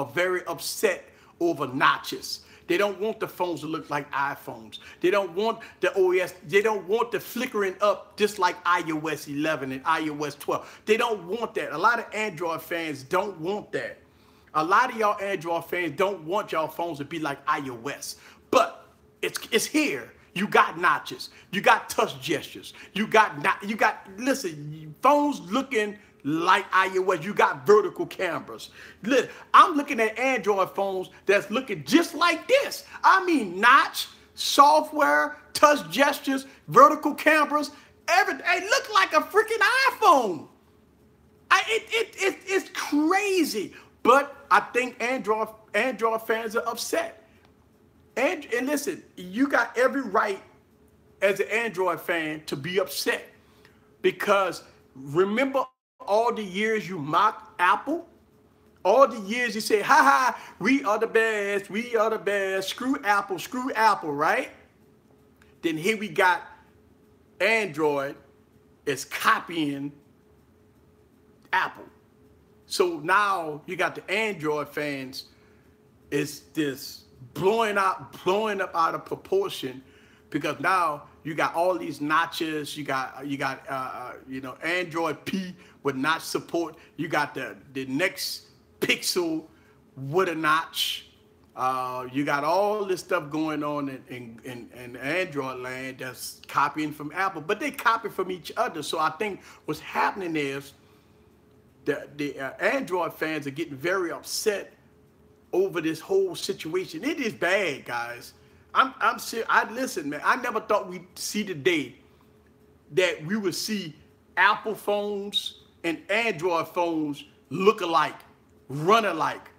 A: very upset over notches. They don't want the phones to look like iPhones. They don't want the OS. They don't want the flickering up just like iOS 11 and iOS 12. They don't want that. A lot of Android fans don't want that. A lot of y'all Android fans don't want y'all phones to be like iOS. But it's here. You got notches. You got touch gestures. Listen, phones looking like iOS. You got vertical cameras. Look, I'm looking at Android phones that's looking just like this. I mean, notch, software, touch gestures, vertical cameras, everything. It look like a freaking iPhone. It's crazy. But I think Android fans are upset. And listen, you got every right as an Android fan to be upset, because remember all the years you mocked Apple, all the years you say, ha ha, we are the best, screw Apple, right? Then here we got Android is copying Apple. So now you got the Android fans is this blowing up out of proportion, because now you got all these notches. You got you know, Android P with notch support. You got the next Pixel with a notch. You got all this stuff going on in Android land that's copying from Apple, but they copy from each other. So I think what's happening is the Android fans are getting very upset over this whole situation. It is bad, guys. I'm serious. Listen, man, I never thought we'd see the day that we would see Apple phones and Android phones look alike, run alike,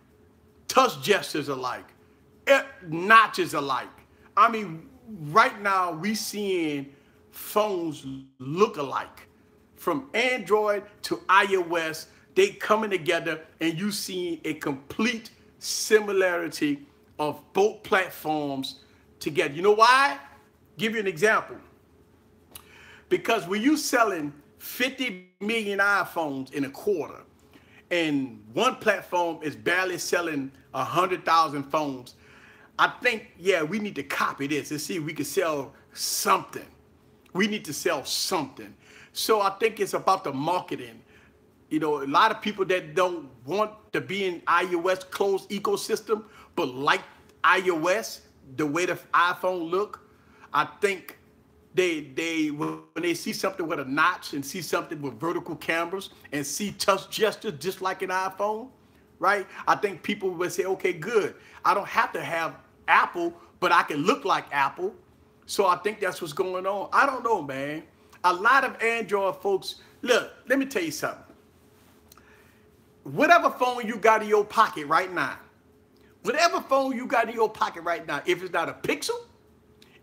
A: touch gestures alike. notches alike. I mean, right now we seeing phones look alike, from Android to iOS. They coming together, and you see a complete similarity of both platforms together. You know why? Give you an example. Because when you selling 50 million iPhones in a quarter, and one platform is barely selling 100,000 phones, I think, yeah, we need to copy this and see if we can sell something. We need to sell something. So I think it's about the marketing. You know, a lot of people that don't want to be in iOS closed ecosystem, but like iOS, the way the iPhone look, I think they when they see something with a notch and see something with vertical cameras and see touch gestures just like an iPhone, right? I think people will say, okay, good. I don't have to have Apple, but I can look like Apple. So I think that's what's going on. I don't know, man. A lot of Android folks, look, let me tell you something. Whatever phone you got in your pocket right now, whatever phone you got in your pocket right now, if it's not a Pixel,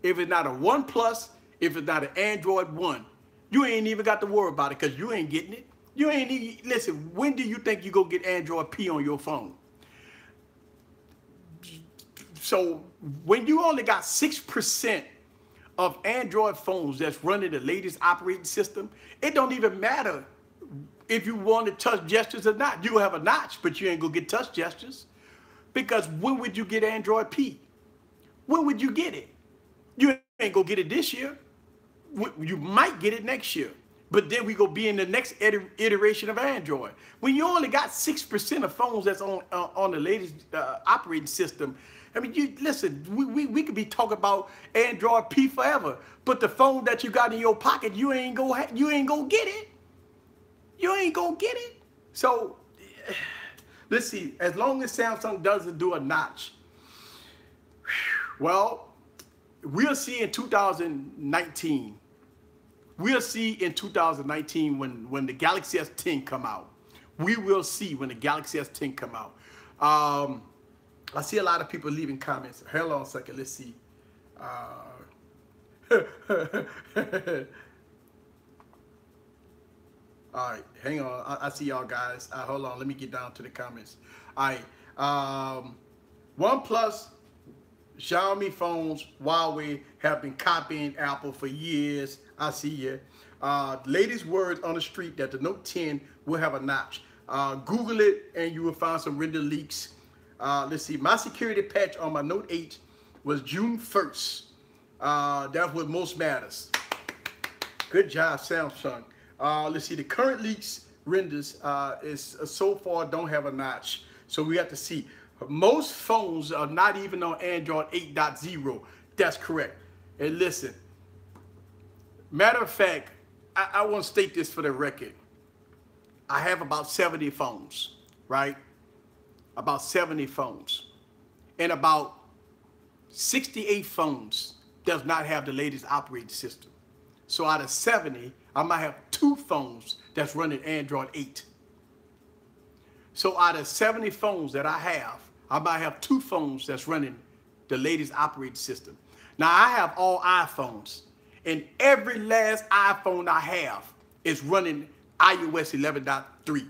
A: if it's not a OnePlus, if it's not an Android One, you ain't even got to worry about it because you ain't getting it. You ain't even, listen, when do you think you go get Android P on your phone? So when you only got 6% of Android phones that's running the latest operating system, it don't even matter if you want to touch gestures or not. You have a notch, but you ain't gonna get touch gestures. Because when would you get Android P? When would you get it? You ain't gonna get it this year. You might get it next year. But then we go be in the next iteration of Android. When you only got 6% of phones that's on the latest operating system, I mean, you listen, we could be talking about Android P forever, but the phone that you got in your pocket, you ain't gonna get it. You ain't gonna get it. So let's see. As long as Samsung doesn't do a notch, well, we'll see in 2019. We'll see in 2019 when the Galaxy S10 come out. We will see when the Galaxy S10 come out. I see a lot of people leaving comments. Hold on a second. Let's see. All right, hang on. I see y'all guys. Hold on. Let me get down to the comments. All right. OnePlus, Xiaomi phones, Huawei have been copying Apple for years. I see you. Latest words on the street that the Note 10 will have a notch. Google it and you will find some render leaks. Let's see. My security patch on my Note 8 was June 1st. That's what most matters. Good job, Samsung. Let's see. The current leaks renders is so far don't have a notch. So we have to see. Most phones are not even on Android 8.0. That's correct. And listen, matter of fact, I want to state this for the record. I have about 70 phones, right? About 70 phones. And about 68 phones does not have the latest operating system. So out of 70, I might have 2 phones that's running Android 8. So out of 70 phones that I might have 2 phones that's running the latest operating system. Now I have all iPhones, and every last iPhone I have is running iOS 11.3.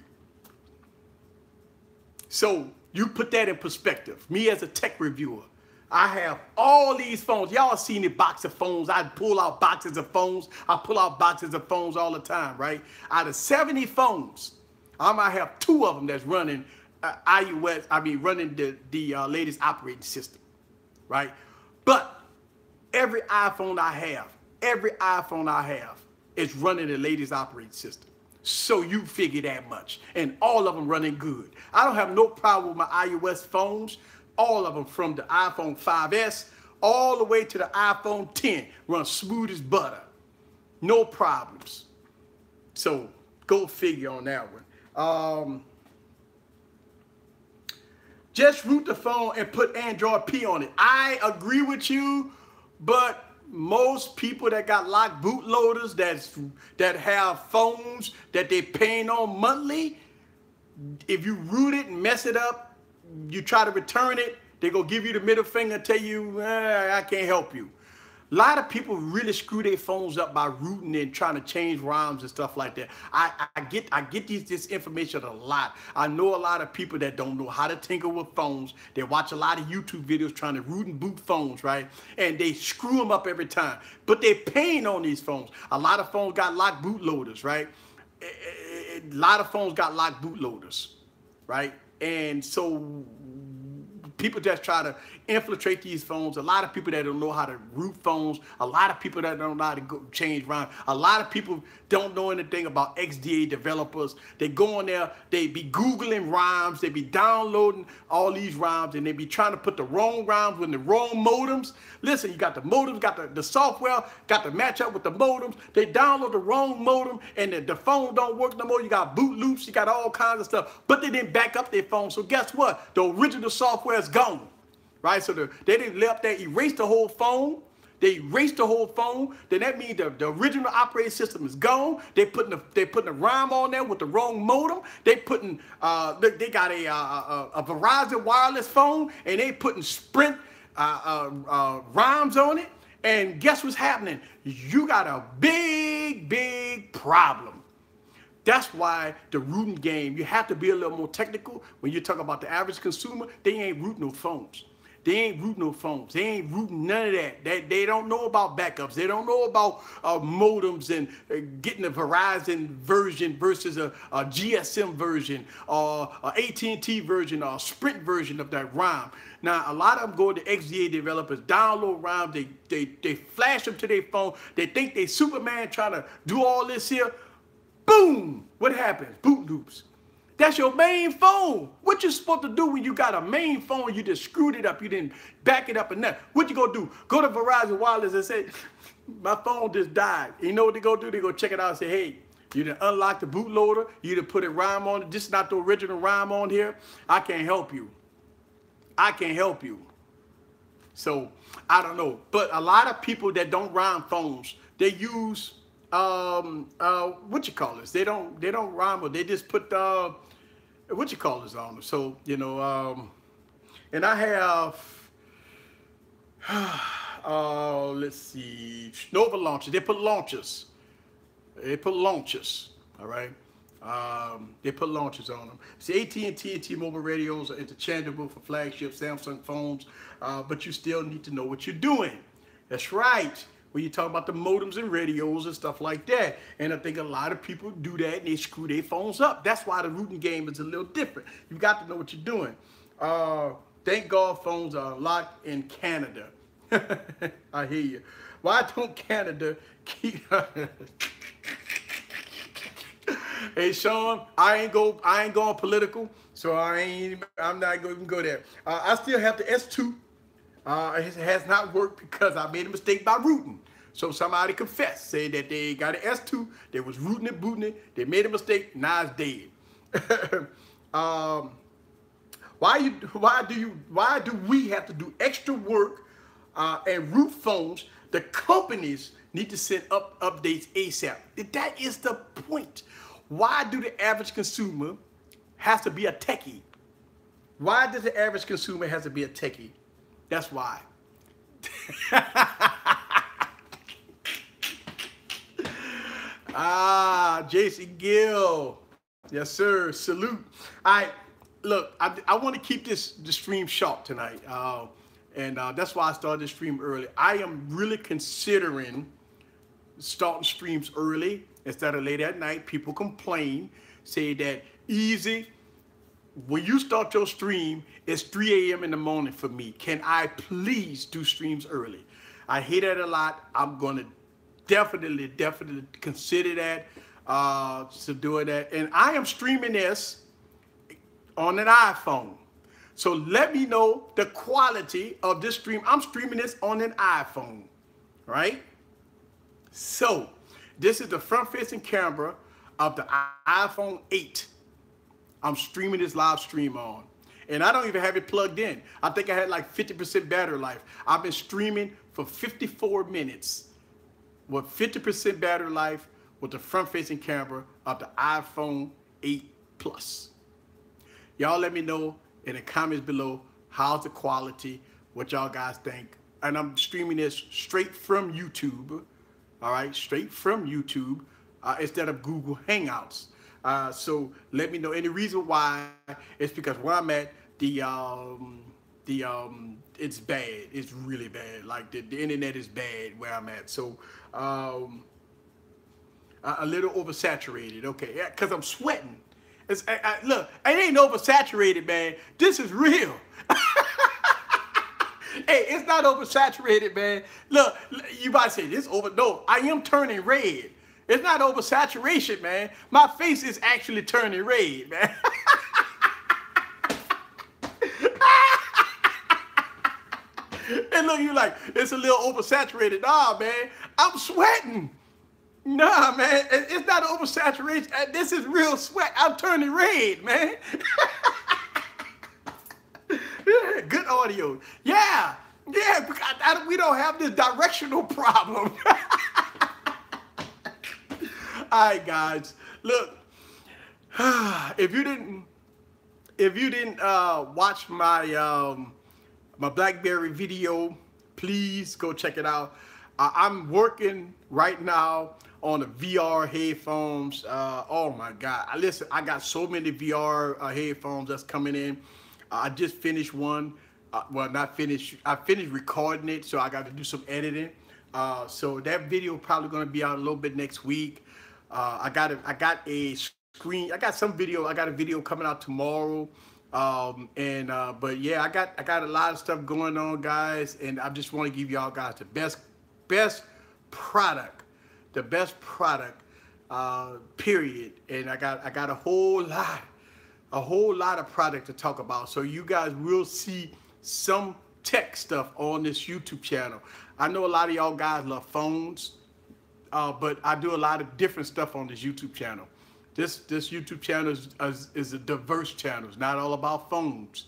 A: So you put that in perspective. Me as a tech reviewer, I have all these phones. Y'all seen the box of phones. I pull out boxes of phones. I pull out boxes of phones all the time, right? Out of 70 phones, I might have 2 of them that's running iOS, running the latest operating system, right? But every iPhone I have is running the latest operating system. So you figure that much. And all of them running good. I don't have no problem with my iOS phones. All of them, from the iPhone 5S all the way to the iPhone 10, run smooth as butter. No problems. So go figure on that one. Just root the phone and put Android P on it. I agree with you, but most people that got locked bootloaders that have phones that they paying on monthly, if you root it and mess it up, you try to return it, They go give you the middle finger and tell you, I can't help you. A lot of people really screw their phones up by rooting and trying to change ROMs and stuff like that. I get this information a lot. I know a lot of people that don't know how to tinker with phones. They watch a lot of YouTube videos trying to root and boot phones, right? And they screw them up every time. But they're paying on these phones. A lot of phones got locked bootloaders, right? A lot of phones got locked bootloaders, right? And so people just try to infiltrate these phones. A lot of people that don't know how to root phones. A lot of people that don't know how to change ROM. A lot of people don't know anything about XDA developers. They go on there, they be Googling ROMs, they be downloading all these ROMs, and they be trying to put the wrong ROMs with the wrong modems. Listen, you got the modems, got the software, got to match up with the modems. They download the wrong modem, and the phone don't work no more. You got boot loops, you got all kinds of stuff, but they didn't back up their phone. So guess what? The original software is gone. Right, so they didn't left there, erase the whole phone. They erased the whole phone. Then that means the original operating system is gone. They putting a ROM on there with the wrong modem. They putting they got a Verizon wireless phone, and they putting Sprint ROMs on it. And guess what's happening? You got a big problem. That's why the rooting game, you have to be a little more technical. When you talk about the average consumer, they ain't rooting no phones. They ain't rooting no phones. They ain't rooting none of that. They don't know about backups. They don't know about modems and getting a Verizon version versus a GSM version or AT&T version or a Sprint version of that ROM. Now, a lot of them go to XDA developers, download ROMs, they flash them to their phone. They think they Superman trying to do all this here. Boom! What happens? Boot loops. That's your main phone. What you supposed to do when you got a main phone, you just screwed it up, you didn't back it up and that? What you gonna do? Go to Verizon Wireless and say, my phone just died. You know what they go do? They go check it out and say, hey, you done unlock the bootloader, you done put a ROM on it, this is not the original ROM on here. I can't help you. I can't help you. So, I don't know. But a lot of people that don't ROM phones, they use what you call this? They don't ROM it. They just put what you call this on them. So, you know, and I have let's see, Nova launchers. They put launchers. They put launchers. All right. They put launchers on them. See, AT&T and T-Mobile radios are interchangeable for flagship Samsung phones, but you still need to know what you're doing. That's right. When you talk about the modems and radios and stuff like that. And I think a lot of people do that and they screw their phones up. That's why the rooting game is a little different. You got to know what you're doing. Thank God phones are locked in Canada. I hear you. Why don't Canada keep... Hey Sean, I ain't going political, so I'm not going to go there. I still have the S2. It has not worked because I made a mistake by rooting. So somebody confessed, say that they got an S2, they was rooting it, booting it, they made a mistake, now it's dead. Why do we have to do extra work and root phones? The companies need to send updates ASAP. That is the point. Why do the average consumer has to be a techie? Why does the average consumer has to be a techie? That's why. Jason Gill. Yes, sir. Salute. All right. Look, I want to keep the stream short tonight. And that's why I started the stream early. I am really considering starting streams early instead of late at night. People complain, say that easy. When you start your stream, it's 3 a.m. in the morning for me. Can I please do streams early? I hear that a lot. I'm going to definitely consider that, to doing that. And I am streaming this on an iPhone. So let me know the quality of this stream. I'm streaming this on an iPhone, right? So this is the front-facing camera of the iPhone 8. I'm streaming this live stream on. And I don't even have it plugged in. I think I had like 50% battery life. I've been streaming for 54 minutes with 50% battery life with the front-facing camera of the iPhone 8 Plus. Y'all let me know in the comments below How's the quality? What y'all guys think? And I'm streaming this straight from YouTube. All right, straight from YouTube instead of Google Hangouts. So let me know. And the reason why is because where I'm at, it's bad. It's really bad. Like the internet is bad where I'm at. So a little oversaturated. Okay, yeah, cause I'm sweating. Look, it ain't oversaturated, man. This is real. Hey, it's not oversaturated, man. Look, you might say this over. No, I am turning red. It's not oversaturation, man. My face is actually turning red, man. And look, you like, it's a little oversaturated. Nah, man, I'm sweating. Nah, man, it's not oversaturation. This is real sweat. I'm turning red, man. Good audio. Yeah, because we don't have this directional problem. All right, guys. Look, if you didn't watch my my BlackBerry video, please go check it out. I'm working right now on the VR headphones. Oh my God! Listen, I got so many VR headphones that's coming in. I just finished one. Well, not finished. I finished recording it, so I got to do some editing. So that video probably going to be out a little bit next week. I got a screen. I got a video coming out tomorrow. But yeah, I got a lot of stuff going on, guys, and I just want to give y'all guys the best product, period. And I got a whole lot of product to talk about. So you guys will see some tech stuff on this YouTube channel. I know a lot of y'all guys love phones, but I do a lot of different stuff on this YouTube channel. This YouTube channel is a diverse channel. It's not all about phones.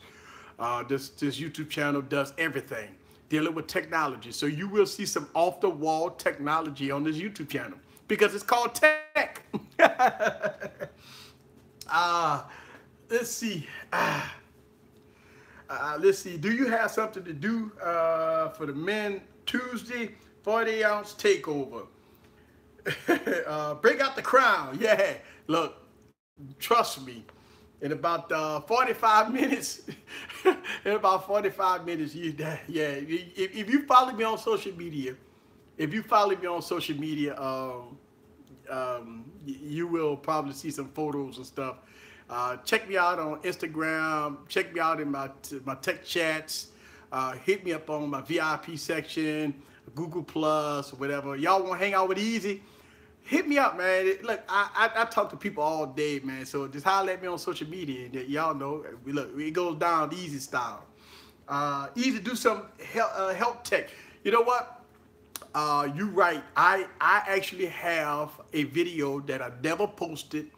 A: This YouTube channel does everything dealing with technology. So you will see some off-the-wall technology on this YouTube channel because it's called tech. Let's see. Let's see. Do you have something to do for the men Tuesday 40-ounce takeover? Break out the crown. Yeah. Look, trust me. In about 45 minutes, if you follow me on social media, you will probably see some photos and stuff. Check me out on Instagram. Check me out in my tech chats. Hit me up on my VIP section, Google Plus, whatever. Y'all want to hang out with Easy? Hit me up, man. Look, I talk to people all day, man. So just holler at me on social media. Y'all know, look, it goes down Easy style. Easy do some health tech. You know what? You're right. I actually have a video that I never posted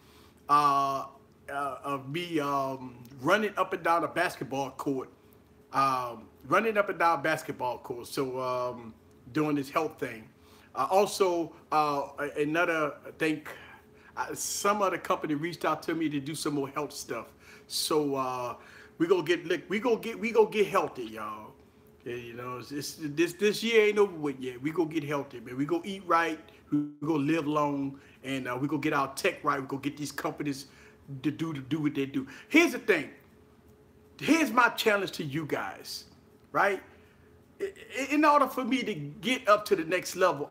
A: of me running up and down a basketball court. So doing this health thing. Also, another thing, some other company reached out to me to do some more health stuff. So we gonna get healthy, y'all. Yeah, you know, this year ain't over with yet. We gonna get healthy, man. We gonna eat right. We gonna live long, and we gonna get our tech right. We gonna get these companies to do what they do. Here's the thing. Here's my challenge to you guys, right? In order for me to get up to the next level,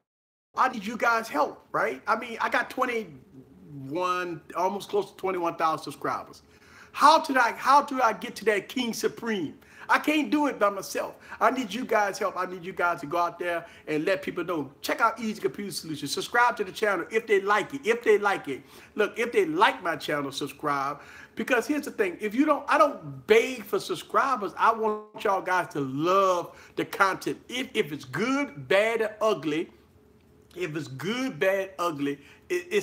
A: I need you guys' help, right? I mean, I got 21, almost close to 21,000 subscribers. How do I get to that King Supreme? I can't do it by myself. I need you guys' help. I need you guys to go out there and let people know. Check out Easy Computer Solutions. Subscribe to the channel if they like it. Look, if they like my channel, subscribe. Because here's the thing. I don't beg for subscribers. I want y'all guys to love the content. If it's good, bad, or ugly, it's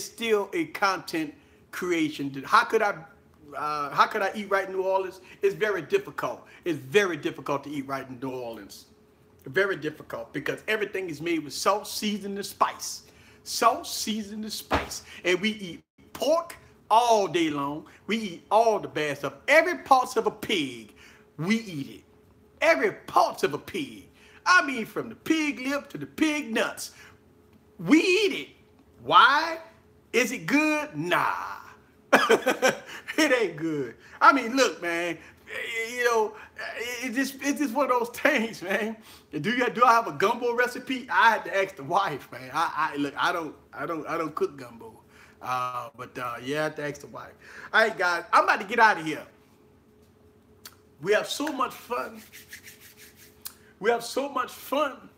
A: still a content creation. How could I eat right in New Orleans? It's very difficult. It's very difficult to eat right in New Orleans. Very difficult because everything is made with salt, seasoning, and spice. Salt, seasoning, and spice. And we eat pork all day long. We eat all the bad stuff. Every parts of a pig, we eat it. every part of a pig. I mean, from the pig lip to the pig nuts. We eat it. Why? Is it good? Nah. It ain't good. I mean, look, man, you know, it's just one of those things, man. Do I have a gumbo recipe? I had to ask the wife, man. Look, I don't cook gumbo. But yeah, I had to ask the wife. All right, guys, I'm about to get out of here. We have so much fun. We have so much fun.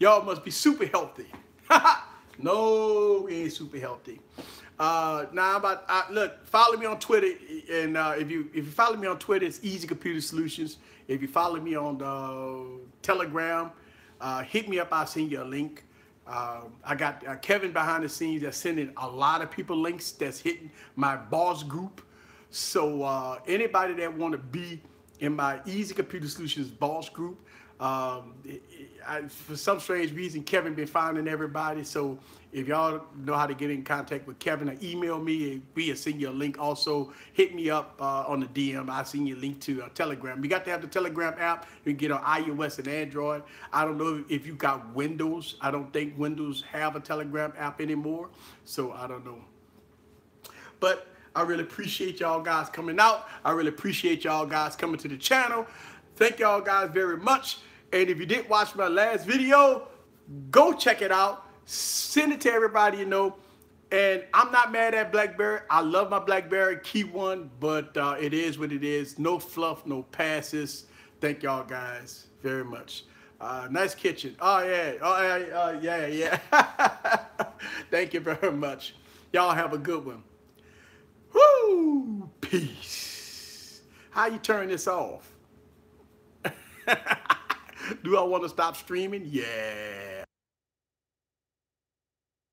A: Y'all must be super healthy. No, we ain't super healthy. Now look, follow me on Twitter, and if you follow me on Twitter, it's Easy Computer Solutions. If you follow me on Telegram, hit me up. I'll send you a link. I got Kevin behind the scenes that's sending a lot of people links that's hitting my boss group. So anybody that want to be in my Easy Computer Solutions boss group, for some strange reason, Kevin been finding everybody. So if y'all know how to get in contact with Kevin, or email me, and we'll send you a link. Also, hit me up on the DM. I'll send you a link to Telegram. You got to have the Telegram app. You can get on iOS and Android. I don't know if you got Windows. I don't think Windows have a Telegram app anymore. So I don't know. But I really appreciate y'all guys coming out. I really appreciate y'all guys coming to the channel. Thank y'all guys very much. And if you didn't watch my last video, go check it out. Send it to everybody you know. And I'm not mad at BlackBerry. I love my BlackBerry Key One, but it is what it is. No fluff, no passes. Thank y'all guys very much. Nice kitchen. Oh yeah. Oh yeah. Thank you very much. Y'all have a good one. Woo! Peace. How you turn this off? Do I want to stop streaming? Yeah.